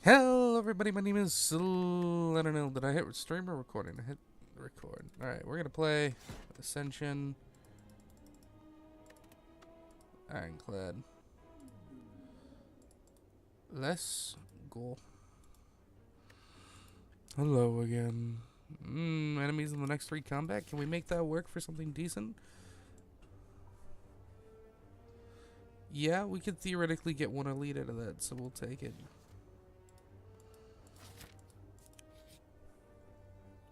Hello everybody, my name is I don't know, did I hit stream or recording? I hit record. Alright, we're gonna play Ascension Ironclad. Let's go. Hello again. Enemies in the next 3 combat. Can we make that work for something decent? Yeah, we could theoretically get 1 elite out of that, so we'll take it.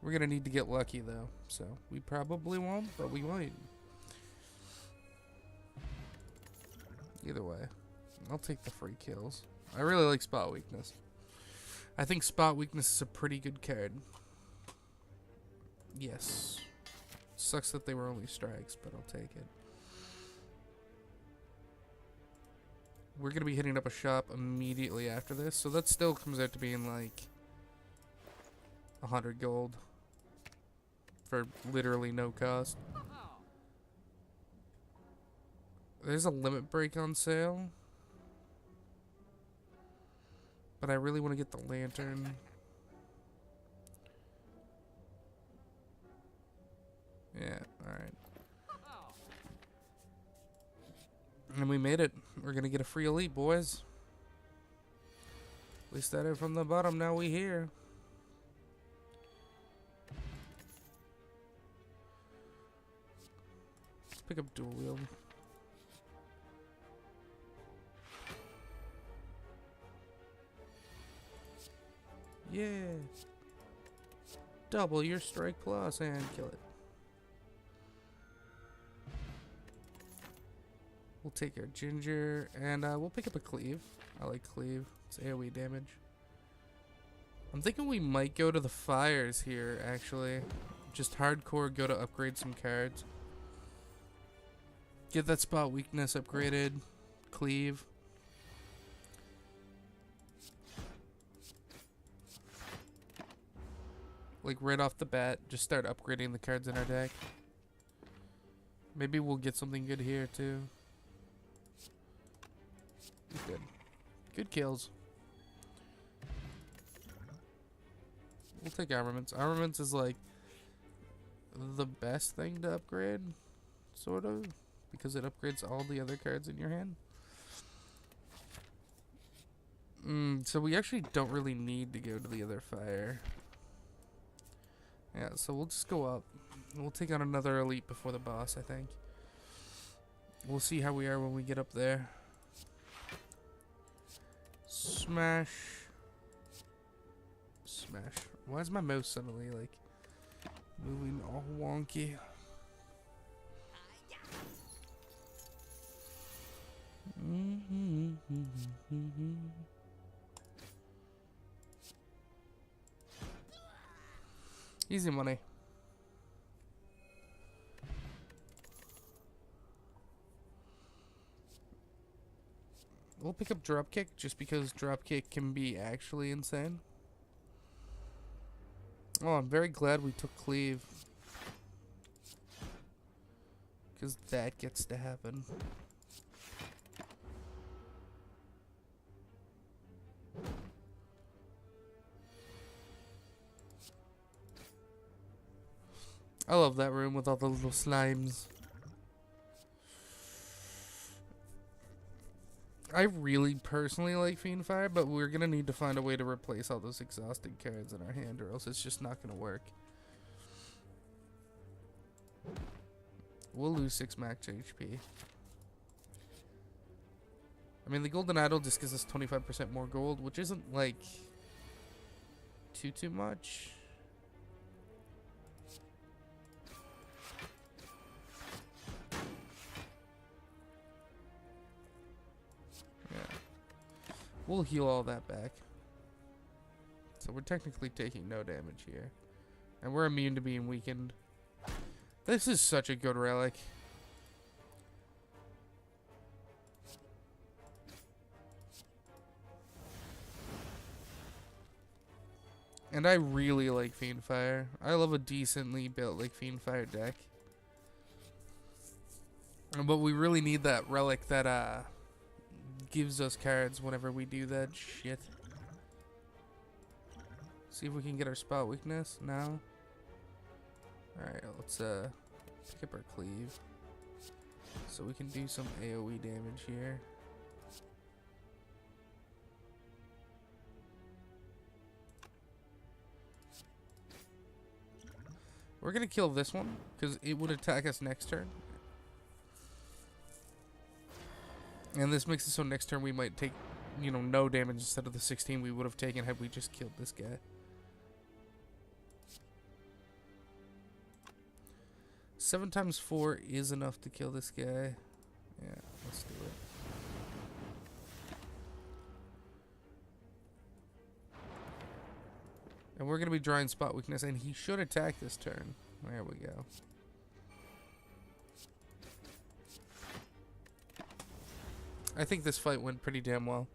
We're gonna need to get lucky though, so we probably won't, but we might. Either way, I'll take the free kills. I really like spot weakness. I think spot weakness is a pretty good card. Yes. Sucks that they were only strikes, but I'll take it. We're gonna be hitting up a shop immediately after this, so that still comes out to being like 100 gold. For literally no cost. There's a limit break on sale. But I really want to get the lantern. Yeah, alright. And we made it. We're gonna get a free elite, boys. We started from the bottom, now we here. Pick up dual wield. Yeah. Double your strike plus and kill it. We'll take our ginger and we'll pick up a cleave. I like cleave. It's AoE damage. I'm thinking we might go to the fires here actually. Just hardcore go to upgrade some cards. Get that spot weakness upgraded. Cleave. Like right off the bat, just start upgrading the cards in our deck. Maybe we'll get something good here too. Good. Good kills. We'll take armaments. Armaments is like the best thing to upgrade, sort of. Because it upgrades all the other cards in your hand. So we actually don't really need to go to the other fire. Yeah, so we'll just go up. We'll take on another elite before the boss, I think. We'll see how we are when we get up there. Smash. Smash. Why is my mouse suddenly, like, moving all wonky? Easy money. We'll pick up dropkick just because dropkick can be actually insane. Oh, I'm very glad we took cleave. Because that gets to happen. I love that room with all the little slimes. I really personally like Fiendfire, but we're gonna need to find a way to replace all those exhausted cards in our hand, or else it's just not gonna work. We'll lose 6 max HP. I mean, the Golden Idol just gives us 25% more gold, which isn't, like, too much. We'll heal all that back. So we're technically taking no damage here. And we're immune to being weakened. This is such a good relic. And I really like Fiendfire. I love a decently built like Fiendfire deck. But we really need that relic that gives us cards whenever we do that shit. See if we can get our spot weakness now. Alright, let's pick up our cleave. So we can do some AoE damage here. We're gonna kill this one, because it would attack us next turn. And this makes it so next turn we might take, you know, no damage instead of the 16 we would have taken had we just killed this guy. 7 times 4 is enough to kill this guy. Yeah, let's do it. And we're going to be drawing spot weakness, and he should attack this turn. There we go. I think this fight went pretty damn well.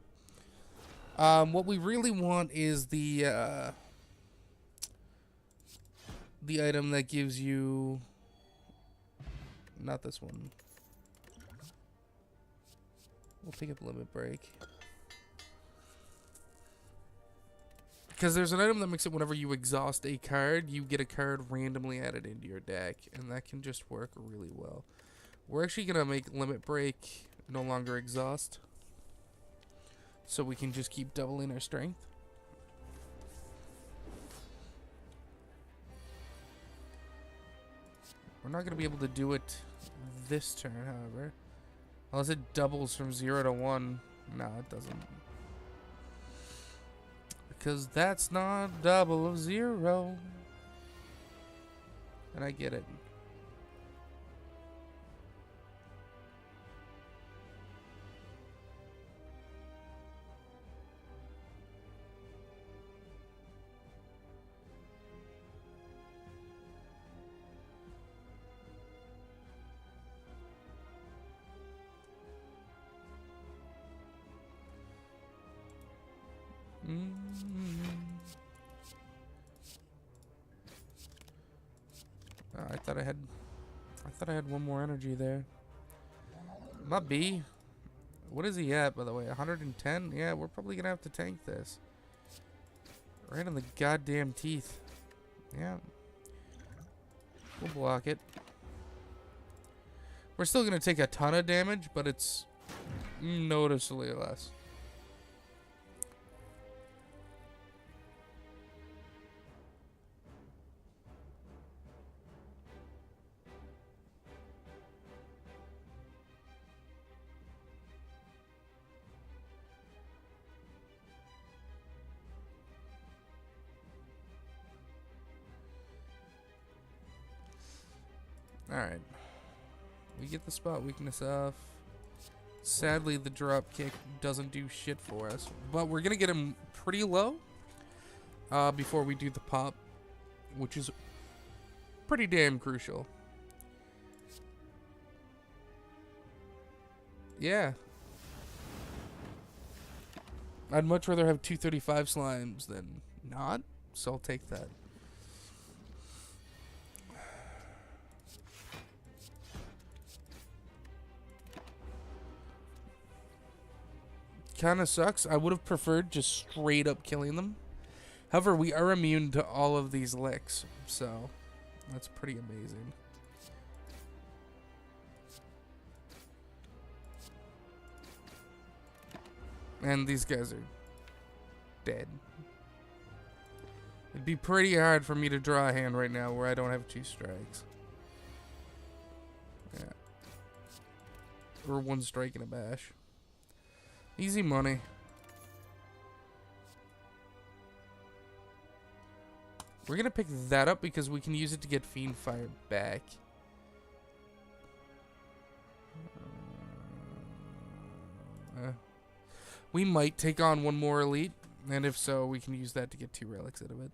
What we really want is the item that gives you... Not this one. We'll pick up Limit Break. Because there's an item that makes it whenever you exhaust a card, you get a card randomly added into your deck. And that can just work really well. We're actually going to make Limit Break no longer exhaust. So we can just keep doubling our strength. We're not going to be able to do it this turn, however. Unless it doubles from 0 to 1. No, it doesn't. Because that's not double of 0. And I get it. I thought I had one more energy there. My B. What is he at, by the way? 110? Yeah, we're probably gonna have to tank this. Right in the goddamn teeth. Yeah. We'll block it. We're still gonna take a ton of damage, but it's noticeably less. Alright. We get the spot weakness off. Sadly, the drop kick doesn't do shit for us. But we're going to get him pretty low before we do the pop, which is pretty damn crucial. Yeah. I'd much rather have 235 slimes than not, so I'll take that. Kind of sucks. I would have preferred just straight up killing them. However, we are immune to all of these licks, so that's pretty amazing. And these guys are dead. It'd be pretty hard for me to draw a hand right now where I don't have 2 strikes. Yeah. Or 1 strike and a bash. Easy money. We're gonna pick that up because we can use it to get Fiend Fire back. We might take on 1 more elite, and if so, we can use that to get 2 relics out of it.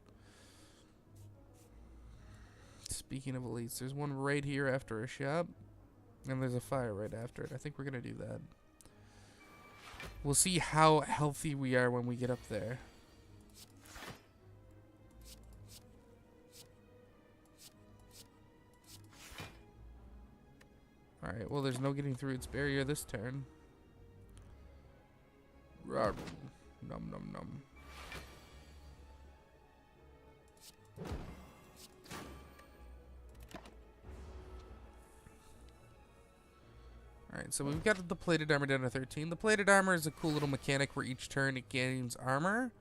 Speaking of elites, there's one right here after a shop, and there's a fire right after it. I think we're gonna do that. We'll see how healthy we are when we get up there. Alright, well there's no getting through its barrier this turn. Rawr. Num num num. Alright, so we've got the plated armor down to 13. The plated armor is a cool little mechanic where each turn it gains armor.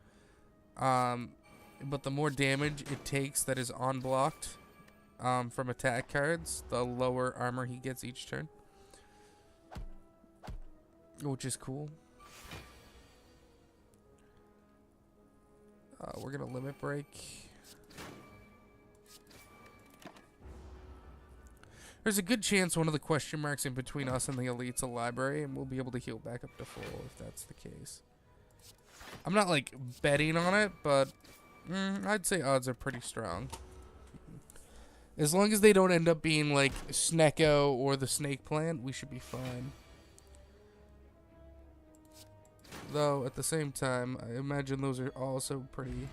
But the more damage it takes that is unblocked from attack cards, the lower armor he gets each turn. Which is cool. We're going to limit break. There's a good chance one of the question marks in between us and the elite's a library, and we'll be able to heal back up to full if that's the case. I'm not, like, betting on it, but I'd say odds are pretty strong. As long as they don't end up being, like, Snecko or the Snake Plant, we should be fine. Though, at the same time, I imagine those are also pretty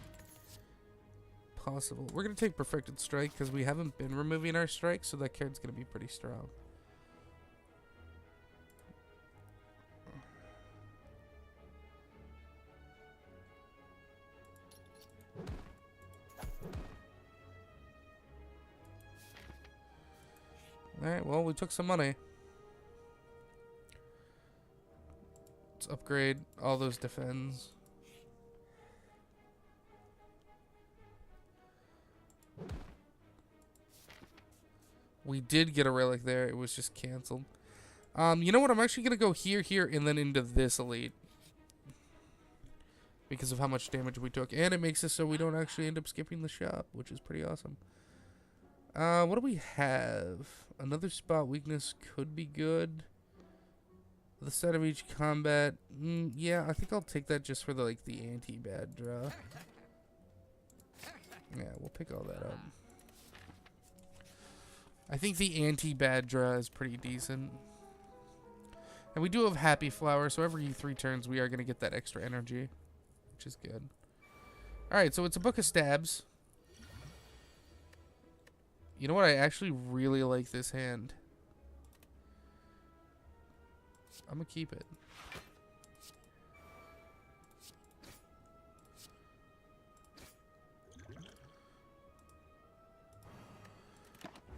possible. We're going to take Perfected Strike because we haven't been removing our strikes, so that card's going to be pretty strong. Alright, well, we took some money. Let's upgrade all those defends. We did get a relic there. It was just canceled. You know what? I'm actually going to go here, here, and then into this elite. Because of how much damage we took. And it makes it so we don't actually end up skipping the shop, which is pretty awesome. What do we have? Another spot weakness could be good. The start of each combat. Yeah, I think I'll take that just for the, like, the anti-bad draw. Yeah, we'll pick all that up. I think the anti-bad draw is pretty decent. And we do have Happy Flower, so every 3 turns we are going to get that extra energy, which is good. Alright, so it's a Book of Stabs. You know what? I actually really like this hand. I'm going to keep it.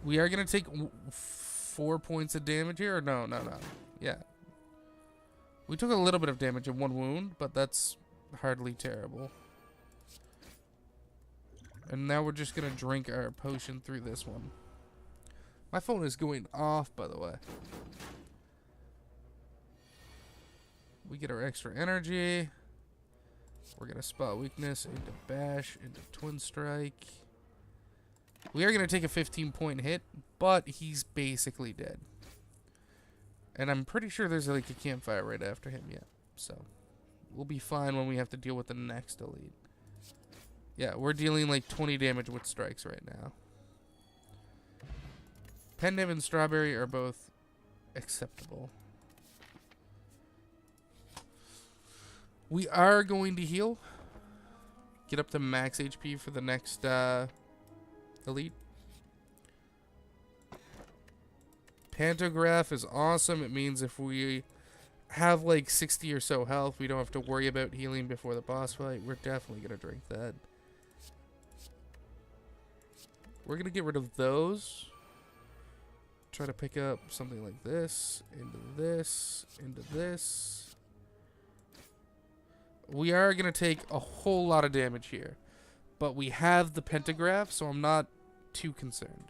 We are going to take 4 points of damage here. Or no. Yeah. We took a little bit of damage in 1 wound, but that's hardly terrible. And now we're just going to drink our potion through this one. My phone is going off, by the way. We get our extra energy. We're going to spot weakness into bash, into twin strike. We are going to take a 15-point hit, but he's basically dead. And I'm pretty sure there's like a campfire right after him yet. So we'll be fine when we have to deal with the next elite. Yeah, we're dealing like 20 damage with strikes right now. Pendiv and Strawberry are both acceptable. We are going to heal. Get up to max HP for the next elite. Pantograph is awesome. It means if we have like 60 or so health, we don't have to worry about healing before the boss fight. We're definitely going to drink that. We're going to get rid of those. Try to pick up something like this, into this, into this. We are going to take a whole lot of damage here. But we have the Pentagraph, so I'm not too concerned.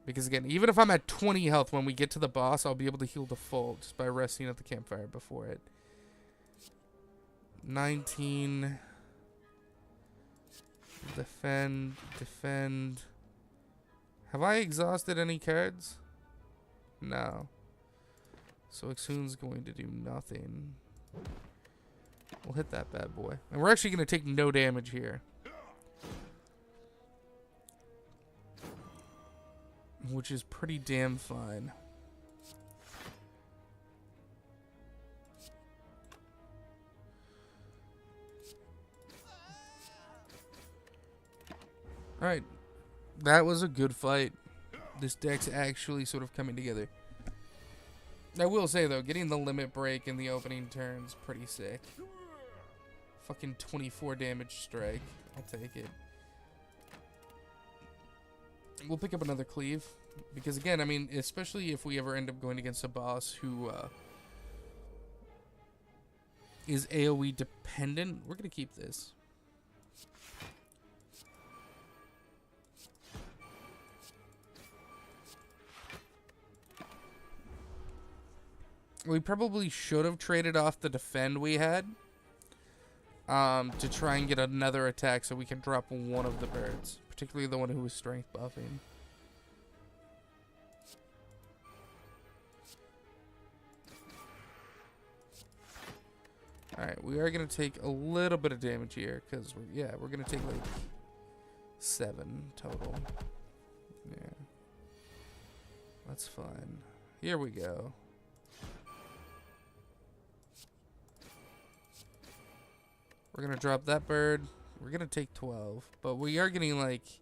Because again, even if I'm at 20 health when we get to the boss, I'll be able to heal to full just by resting at the campfire before it. 19. Defend, defend. Have I exhausted any cards? No. So Exhume's going to do nothing. We'll hit that bad boy. And we're actually going to take no damage here. Which is pretty damn fine. Alright. That was a good fight. This deck's actually sort of coming together. I will say, though, getting the limit break in the opening turn's pretty sick. Fucking 24 damage strike. I'll take it. We'll pick up another cleave. Because again, I mean, especially if we ever end up going against a boss who is AoE dependent, we're going to keep this. We probably should have traded off the defend we had to try and get another attack so we can drop one of the birds, particularly the one who was strength buffing. Alright, we are going to take a little bit of damage here, because, we're going to take, like, 7 total. Yeah. That's fine. Here we go. We're going to drop that bird. We're going to take 12, but we are getting, like,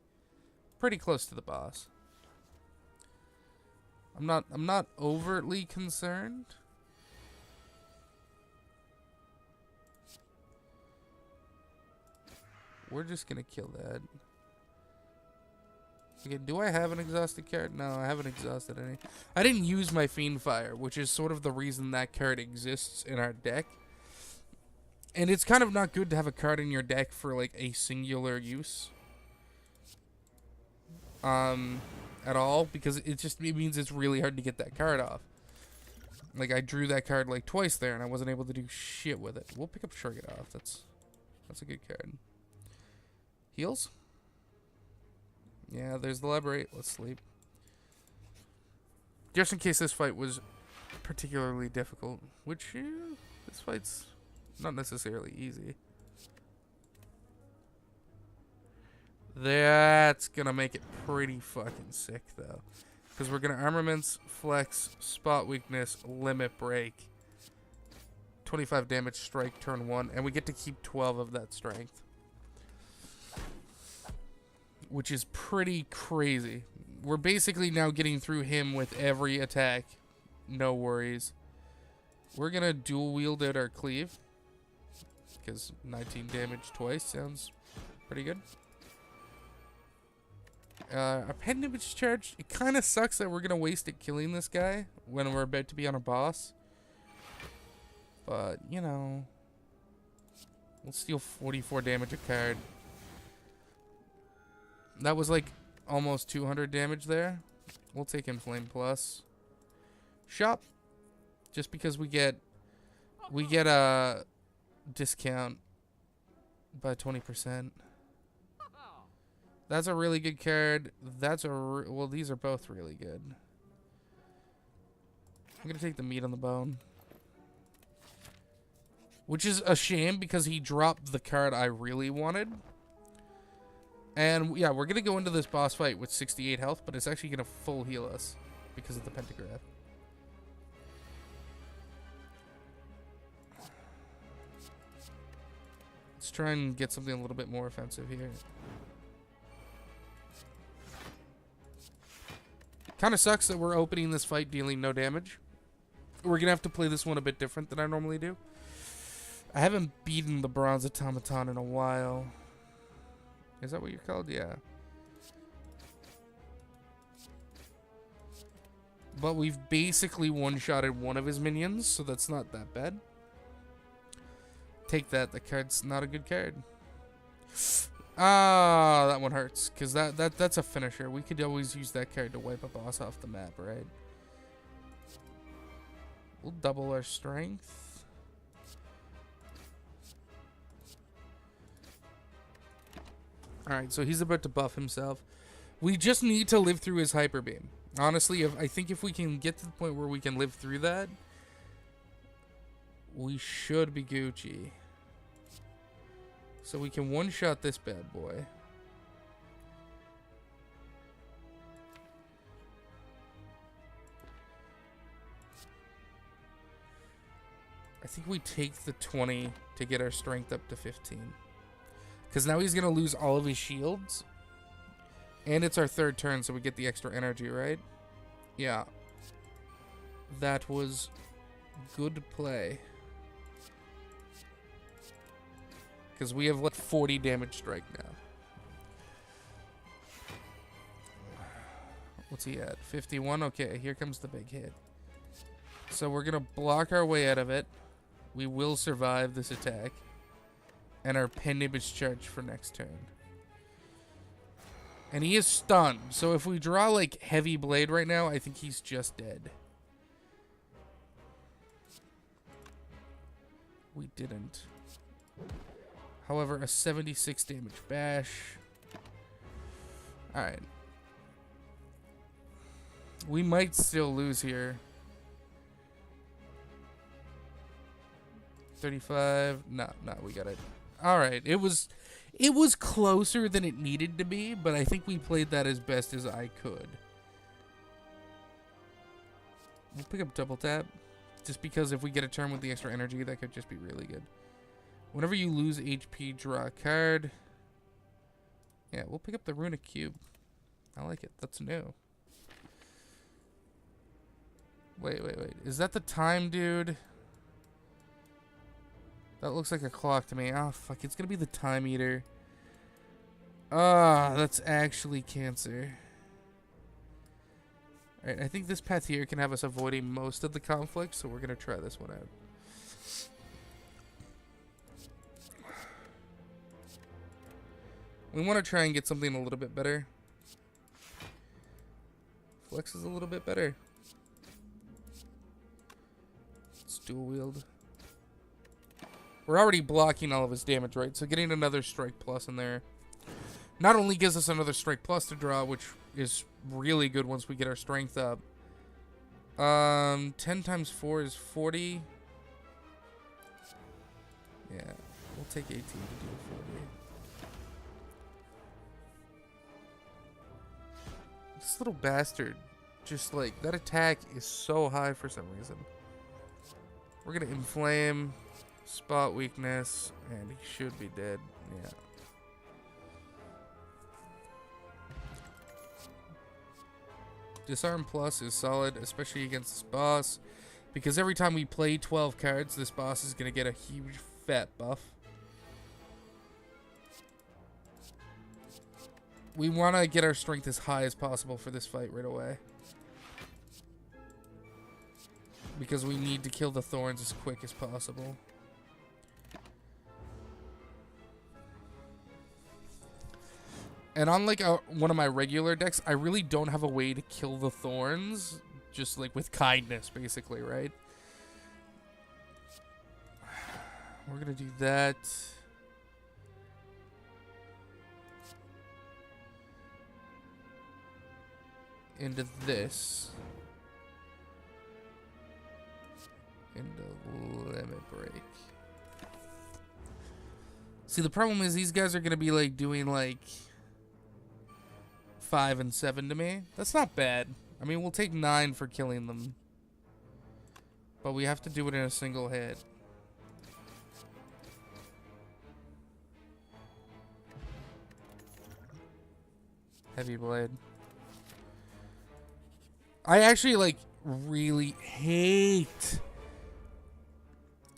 pretty close to the boss. I'm not overtly concerned. We're just gonna kill that. Okay, do I have an exhausted card? No, I haven't exhausted any. I didn't use my Fiend Fire, which is sort of the reason that card exists in our deck. And it's kind of not good to have a card in your deck for, like, a singular use. At all, because it means it's really hard to get that card off. Like, I drew that card, like, twice there, and I wasn't able to do shit with it. We'll pick up Shrug It Off. That's a good card. Heals? Yeah, there's the Liberate. Let's sleep. Just in case this fight was particularly difficult. Which, yeah, this fight's not necessarily easy. That's gonna make it pretty fucking sick, though. Because we're gonna Armaments, Flex, Spot Weakness, Limit Break. 25 damage, strike, turn 1. And we get to keep 12 of that strength. Which is pretty crazy. We're basically now getting through him with every attack. No worries. We're gonna dual wield out our cleave. Because 19 damage twice sounds pretty good. Our pen damage charge, it kind of sucks that we're gonna waste it killing this guy when we're about to be on a boss. But, you know, we'll steal 44 damage a card. That was like almost 200 damage there. We'll take Inflame Plus. Shop. Just because we get a discount by 20%. That's a really good card. Well, these are both really good. I'm going to take the meat on the bone. Which is a shame because he dropped the card I really wanted. And, yeah, we're going to go into this boss fight with 68 health, but it's actually going to full heal us because of the pentagraph. Let's try and get something a little bit more offensive here. Kind of sucks that we're opening this fight dealing no damage. We're going to have to play this one a bit different than I normally do. I haven't beaten the Bronze Automaton in a while. Is that what you're called? Yeah. But we've basically one-shotted one of his minions, so that's not that bad. Take that. That card's not a good card. Ah, that one hurts. Because that's a finisher. We could always use that card to wipe a boss off the map, right? We'll double our strength. Alright, so he's about to buff himself. We just need to live through his Hyper Beam. Honestly, I think if we can get to the point where we can live through that, we should be Gucci. So we can one-shot this bad boy. I think we take the 20 to get our strength up to 15. Because now he's going to lose all of his shields. And it's our third turn, so we get the extra energy, right? Yeah. That was good play. Because we have like 40 damage strike now. What's he at? 51? Okay, here comes the big hit. So we're going to block our way out of it. We will survive this attack. And our Pendant is charged for next turn. And he is stunned. So if we draw, like, Heavy Blade right now, I think he's just dead. We didn't. However, a 76 damage bash. Alright. We might still lose here. 35. No, we got it. Alright, it was closer than it needed to be, but I think we played that as best as I could. We'll pick up double tap. Just because if we get a turn with the extra energy, that could just be really good. Whenever you lose HP, draw a card. Yeah, we'll pick up the Runic Cube. I like it. That's new. Wait. Is that the time, dude? That looks like a clock to me. Oh, fuck. It's going to be the Time Eater. Ah, that's actually Cancer. Alright, I think this path here can have us avoiding most of the conflict, so we're going to try this one out. We want to try and get something a little bit better. Flex is a little bit better. Let's dual wield. We're already blocking all of his damage, right? So getting another strike plus in there not only gives us another strike plus to draw, which is really good once we get our strength up. 10 times 4 is 40. Yeah, we'll take 18 to do 40. This little bastard, just like, that attack is so high for some reason. We're gonna inflame, spot weakness, and he should be dead. Yeah. Disarm Plus is solid, especially against this boss, because every time we play 12 cards, this boss is going to get a huge fat buff. We want to get our strength as high as possible for this fight right away, because we need to kill the thorns as quick as possible. And on like one of my regular decks, I really don't have a way to kill the thorns, just like with kindness, basically, right? We're gonna do that. Into this. Into Limit Break. See, the problem is these guys are gonna be like doing like 5 and 7 to me. That's not bad. I mean, we'll take 9 for killing them, but we have to do it in a single hit. Heavy Blade. I actually like really hate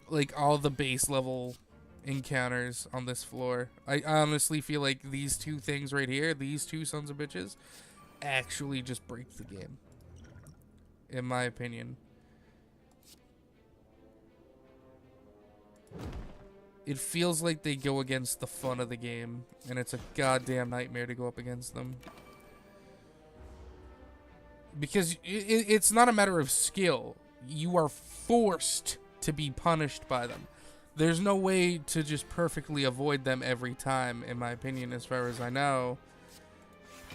like all the base level encounters on this floor. I honestly feel like these two things right here, these two sons of bitches, actually just break the game, in my opinion. It feels like they go against the fun of the game, and it's a goddamn nightmare to go up against them. Because it's not a matter of skill. You are forced to be punished by them. There's no way to just perfectly avoid them every time, in my opinion, as far as I know.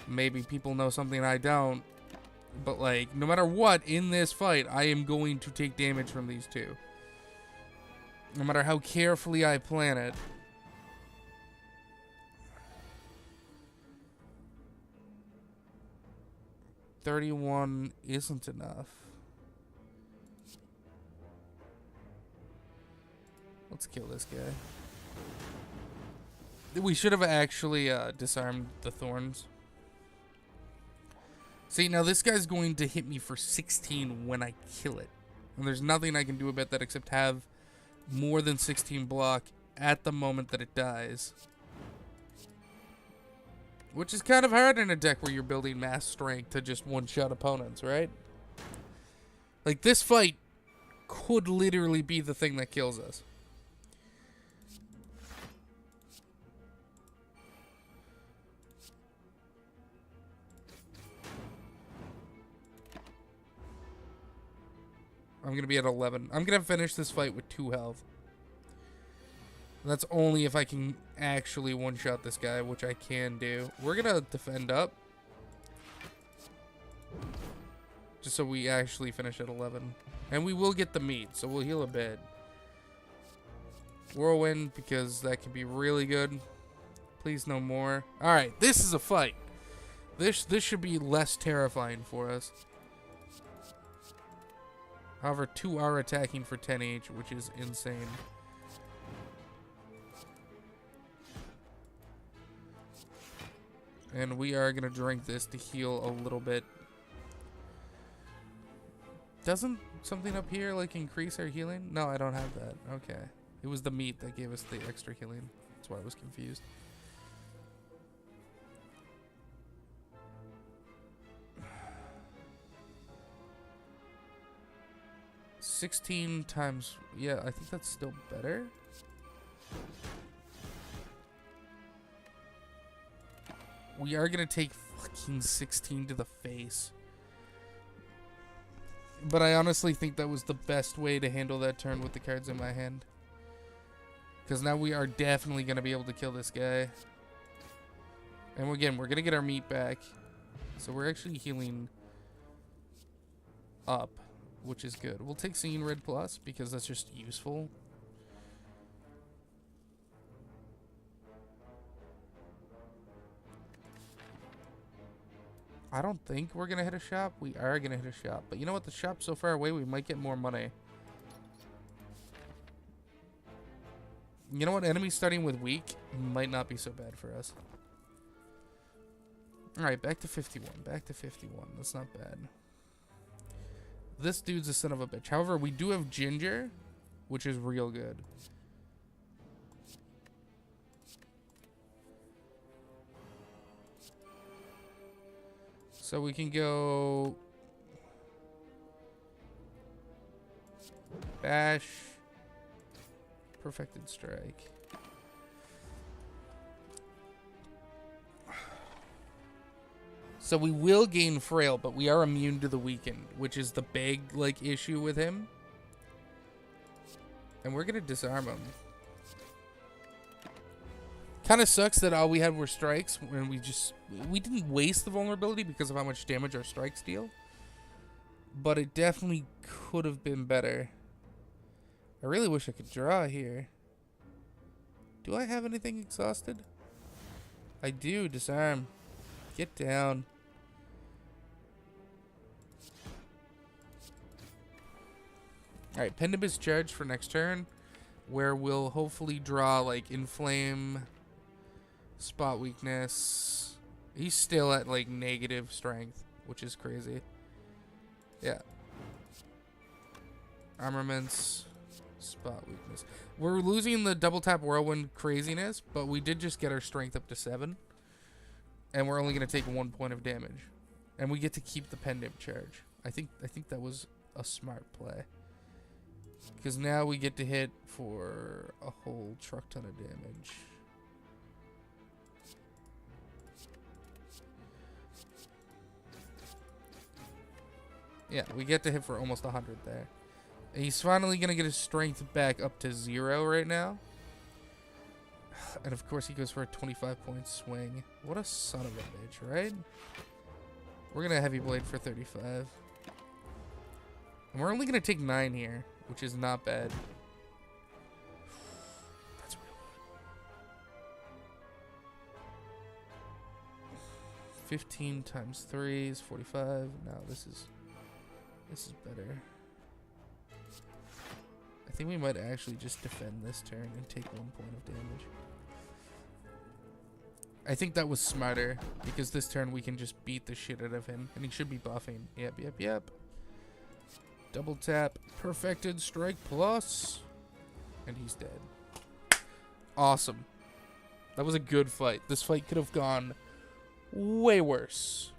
Maybe people know something I don't. But, like, no matter what, in this fight, I am going to take damage from these two. No matter how carefully I plan it. $31 isn't enough. Let's kill this guy. We should have actually disarmed the thorns. See, now this guy's going to hit me for 16 when I kill it. And there's nothing I can do about that except have more than 16 block at the moment that it dies. Which is kind of hard in a deck where you're building mass strength to just one-shot opponents, right? Like, this fight could literally be the thing that kills us. I'm going to be at 11. I'm going to finish this fight with 2 health. That's only if I can actually one-shot this guy, which I can do. We're going to defend up. Just so we actually finish at 11. And we will get the meat, so we'll heal a bit. Whirlwind, because that can be really good. Please no more. Alright, this is a fight. This should be less terrifying for us. However, 2 are attacking for 10 each, which is insane. And we are going to drink this to heal a little bit. Doesn't something up here, like, increase our healing? No, I don't have that. Okay. It was the meat that gave us the extra healing. That's why I was confused. $16 times... Yeah, I think that's still better. We are going to take fucking 16 to the face. But I honestly think that was the best way to handle that turn with the cards in my hand. Because now we are definitely going to be able to kill this guy. And again, we're going to get our meat back. So we're actually healing up, which is good. We'll take Seeing Red Plus because that's just useful. I don't think we're going to hit a shop. We are going to hit a shop. But you know what? The shop's so far away, we might get more money. You know what? Enemies starting with weak might not be so bad for us. Alright, back to 51. Back to 51. That's not bad. This dude's a son of a bitch. However, we do have Ginger, which is real good. So we can go Bash, Perfected Strike. So we will gain Frail, but we are immune to the Weakened, which is the big, like, issue with him. And we're gonna disarm him. Kind of sucks that all we had were strikes, and we didn't waste the vulnerability because of how much damage our strikes deal. But it definitely could have been better. I really wish I could draw here. Do I have anything exhausted? I do. Disarm. Get down. Alright, Pendibus charge for next turn, where we'll hopefully draw, like, Inflame, Spot Weakness. He's still at, like, negative strength, which is crazy. Yeah. Armaments, Spot Weakness. We're losing the double tap Whirlwind craziness, but we did just get our strength up to 7. And we're only going to take 1 point of damage. And we get to keep the Pendant charge. I think that was a smart play. Because now we get to hit for a whole truck ton of damage. Yeah, we get to hit for almost 100 there. He's finally going to get his strength back up to 0 right now. And of course he goes for a 25-point swing. What a son of a bitch, right? We're going to Heavy Blade for 35. And we're only going to take 9 here, which is not bad. That's real good. 15 times 3 is 45. No, this is better. I think we might actually just defend this turn and take 1 point of damage. I think that was smarter, because this turn we can just beat the shit out of him. And he should be buffing. Yep. Double tap. Perfected Strike Plus. And he's dead. Awesome. That was a good fight. This fight could have gone way worse.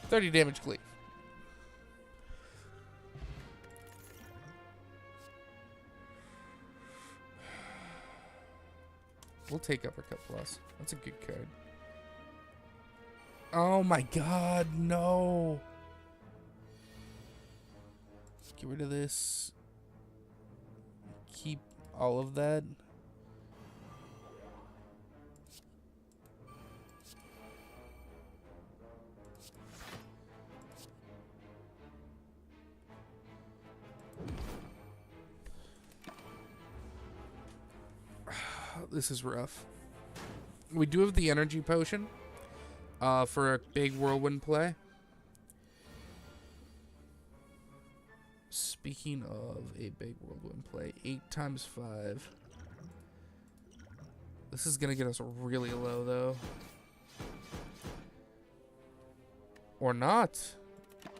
30 damage cleave. We'll take Uppercut Plus. That's a good card. Oh my god, no. Get rid of this. Keep all of that. This is rough. We do have the energy potion for a big whirlwind play. Speaking of a big whirlwind play, 8 times 5. This is gonna get us really low though. Or not.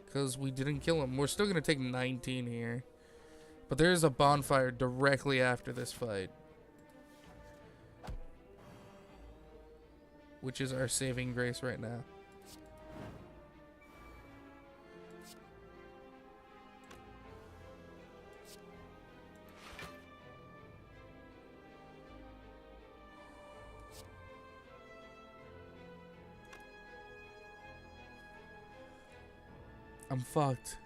Because we didn't kill him. We're still gonna take 19 here. But there is a bonfire directly after this fight. Which is our saving grace right now. I'm fucked.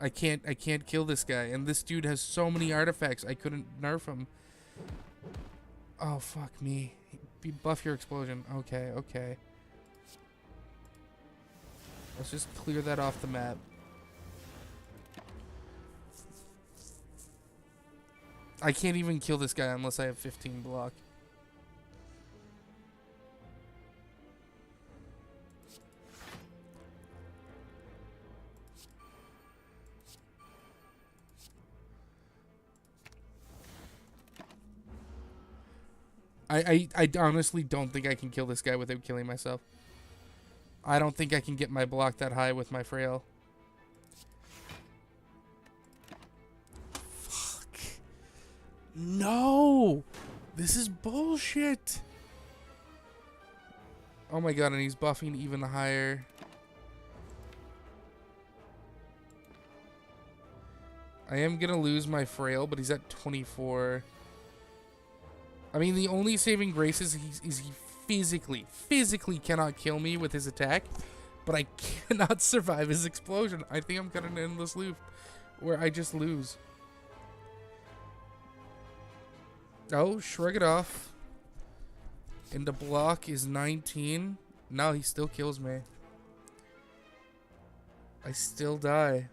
I can't kill this guy, and this dude has so many artifacts. I couldn't nerf him. Oh fuck me. Buff your explosion. Okay, okay. Let's just clear that off the map. I can't even kill this guy unless I have 15 block. I honestly don't think I can kill this guy without killing myself. I don't think I can get my block that high with my frail. Fuck. No! This is bullshit! Oh my god, and he's buffing even higher. I am gonna lose my frail, but he's at 24. I mean, the only saving grace is he physically cannot kill me with his attack, but I cannot survive his explosion. I think I'm gonna end this loop where I just lose. Oh, shrug it off. And the block is 19. No, he still kills me. I still die.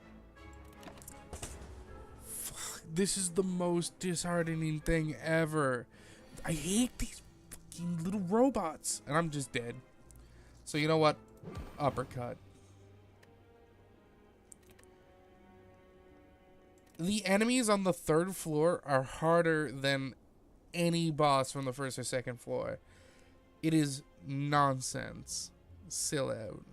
Fuck, this is the most disheartening thing ever. I hate these fucking little robots. And I'm just dead. So you know what? Uppercut. The enemies on the 3rd floor are harder than any boss from the 1st or 2nd floor. It is nonsense. Still out.